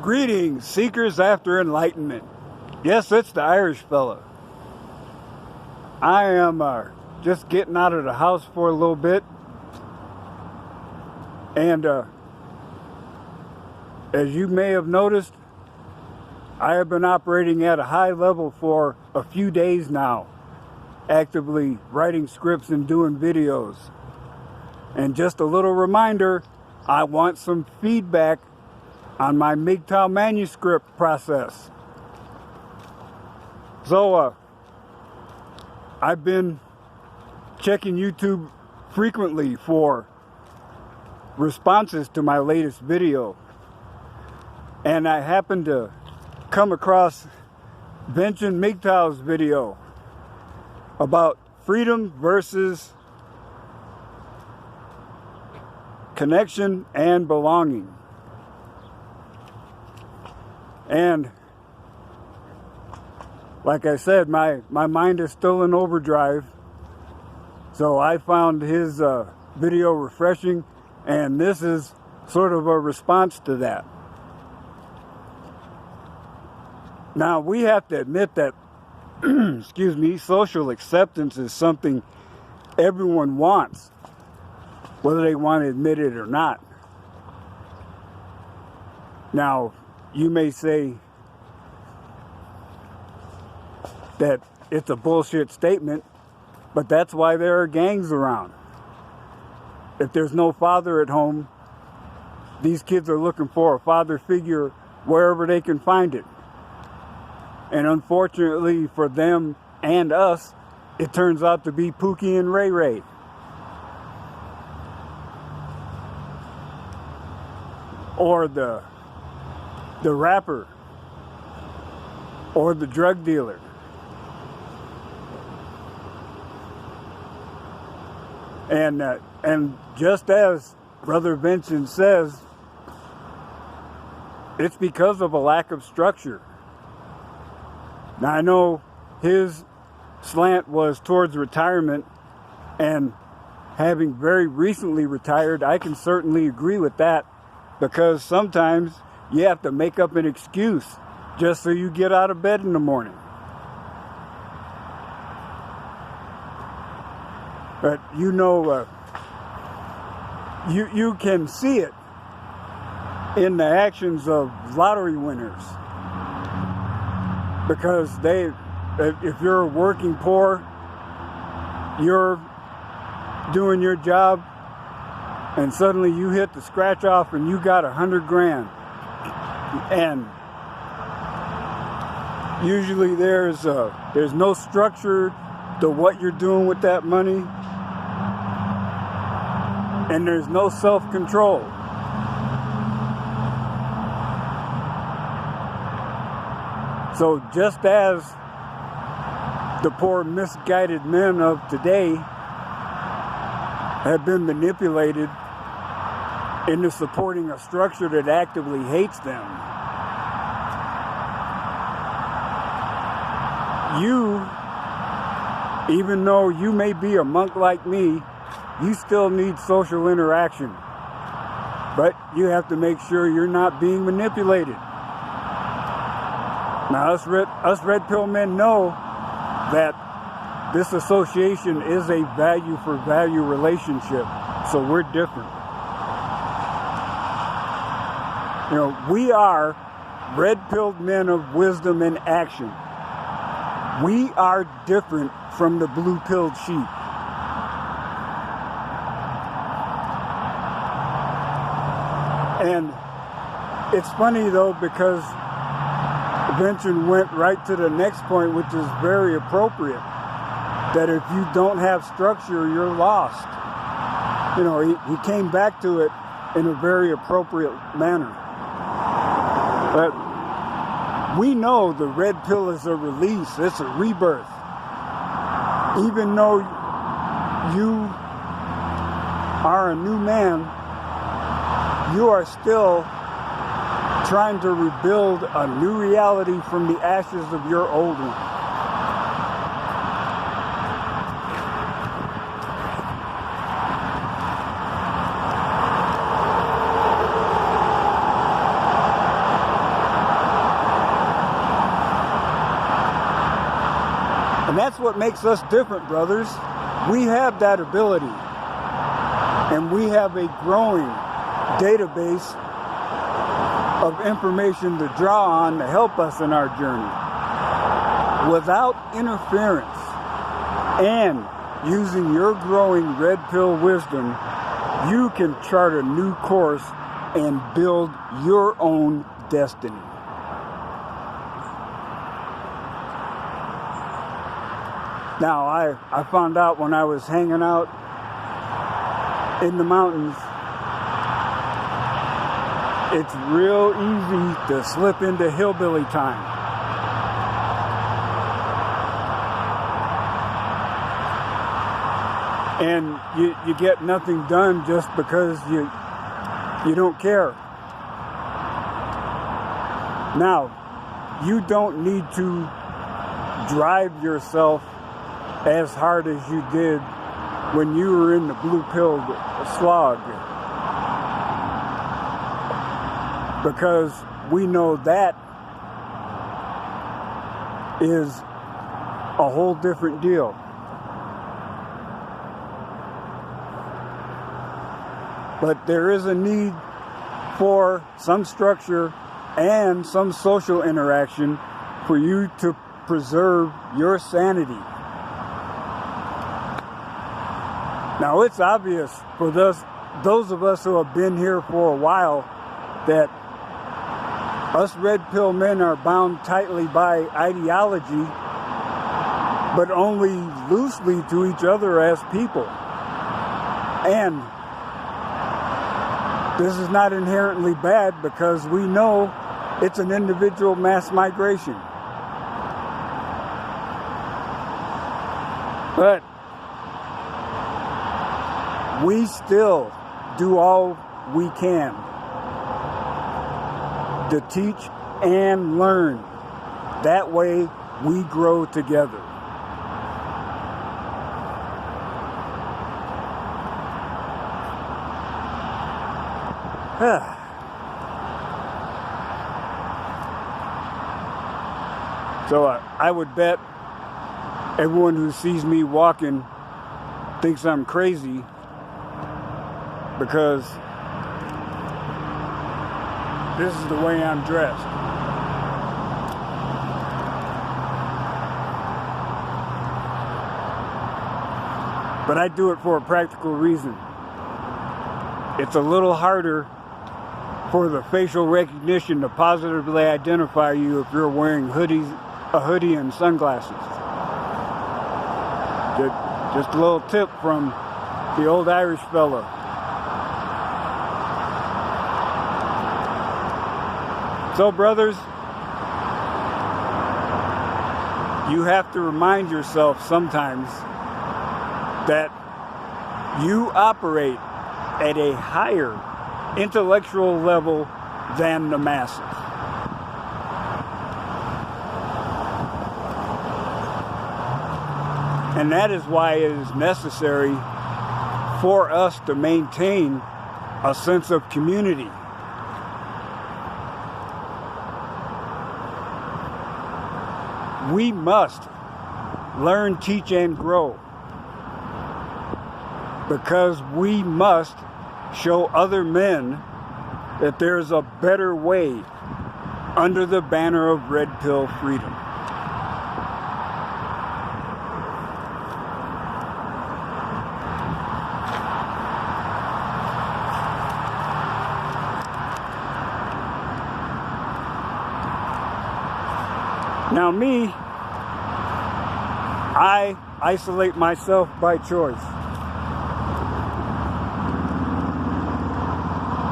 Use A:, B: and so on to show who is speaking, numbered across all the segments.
A: Greetings, seekers after enlightenment. Yes, it's the Irish fella. I am just getting out of the house for a little bit. And as you may have noticed, I have been operating at a high level for a few days now, actively writing scripts and doing videos. And just a little reminder, I want some feedback on my Mgtow manuscript process. So I've been checking YouTube frequently for responses to my latest video, and I happened to come across VentionMGTOW's video about freedom versus connection and belonging. And like I said, my mind is still in overdrive, so I found his video refreshing, and this is sort of a response to that. Now, we have to admit that excuse me, social acceptance is something everyone wants, whether they want to admit it or not. Now, you may say that it's a bullshit statement, but that's why there are gangs around. If there's no father at home, these kids are looking for a father figure wherever they can find it. And unfortunately for them and us, it turns out to be Pookie and Ray Ray. Or the rapper, or the drug dealer. And just as Brother Vincent says, it's because of a lack of structure. Now, I know his slant was towards retirement, and having very recently retired, I can certainly agree with that, because sometimes you have to make up an excuse just so you get out of bed in the morning. But you know, you can see it in the actions of lottery winners, because if you're working poor, you're doing your job, and suddenly you hit the scratch off and you got 100 grand. And usually there's no structure to what you're doing with that money, and there's no self-control. So just as the poor misguided men of today have been manipulated into supporting a structure that actively hates them, you, even though you may be a monk like me, you still need social interaction. But you have to make sure you're not being manipulated. Now, us red pill men know that this association is a value for value relationship, so we're different. You know, we are red-pilled men of wisdom and action. We are different from the blue-pilled sheep. And it's funny, though, because Vention went right to the next point, which is very appropriate, that if you don't have structure, you're lost. You know, he came back to it in a very appropriate manner. But we know the red pill is a release, it's a rebirth. Even though you are a new man, you are still trying to rebuild a new reality from the ashes of your old one. And that's what makes us different, brothers. We have that ability. And we have a growing database of information to draw on to help us in our journey. Without interference and using your growing red pill wisdom, you can chart a new course and build your own destiny. Now, I found out when I was hanging out in the mountains, it's real easy to slip into hillbilly time. And you get nothing done just because you don't care. Now, you don't need to drive yourself as hard as you did when you were in the blue-pilled slog. Because we know that is a whole different deal. But there is a need for some structure and some social interaction for you to preserve your sanity. Now, it's obvious for those of us who have been here for a while that us red pill men are bound tightly by ideology, but only loosely to each other as people. And this is not inherently bad because we know it's an individual mass migration. But we still do all we can to teach and learn. That way we grow together. So I would bet everyone who sees me walking thinks I'm crazy because this is the way I'm dressed. But I do it for a practical reason. It's a little harder for the facial recognition to positively identify you if you're wearing a hoodie and sunglasses. Just a little tip from the old Irish fella. So, brothers, you have to remind yourself sometimes that you operate at a higher intellectual level than the masses. And that is why it is necessary for us to maintain a sense of community. We must learn, teach, and grow because we must show other men that there's a better way under the banner of red pill freedom. Now me, I isolate myself by choice.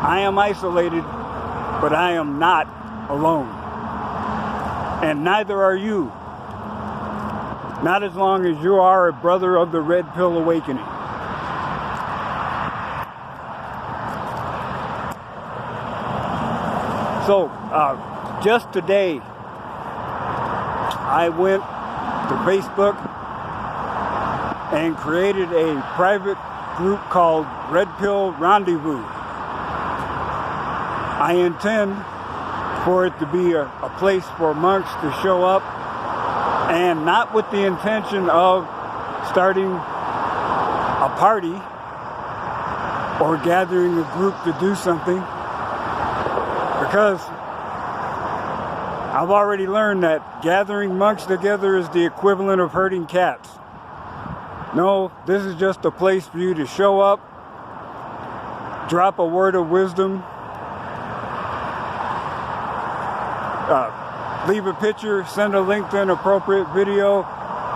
A: I am isolated, but I am not alone. And neither are you. Not as long as you are a brother of the Red Pill Awakening. So, just today, I went to Facebook and created a private group called Red Pill Rendezvous. I intend for it to be a place for monks to show up and not with the intention of starting a party or gathering a group to do something, because I've already learned that gathering monks together is the equivalent of herding cats. No, this is just a place for you to show up, drop a word of wisdom, leave a picture, send a link to an appropriate video,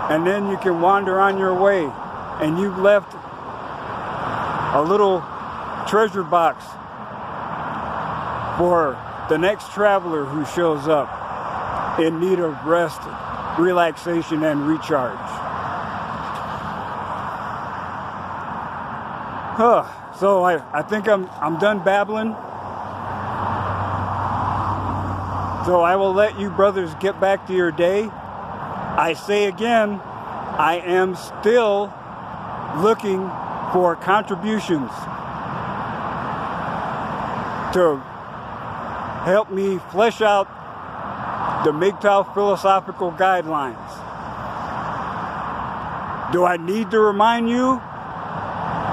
A: and then you can wander on your way. And you've left a little treasure box for the next traveler who shows up in need of rest, relaxation, and recharge. So I think I'm done babbling. So I will let you brothers get back to your day. I say again, I am still looking for contributions to help me flesh out the Mgtow philosophical guidelines. Do I need to remind you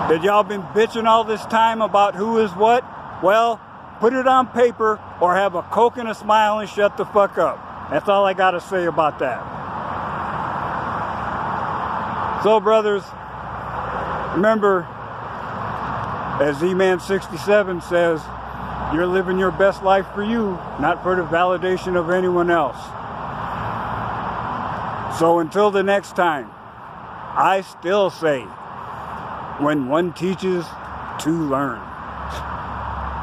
A: that y'all been bitching all this time about who is what? Well, put it on paper or have a Coke and a smile and shut the fuck up. That's all I gotta say about that. So brothers, remember, as Z-Man67 says, you're living your best life for you, not for the validation of anyone else. So until the next time, I still say, when one teaches, two learn.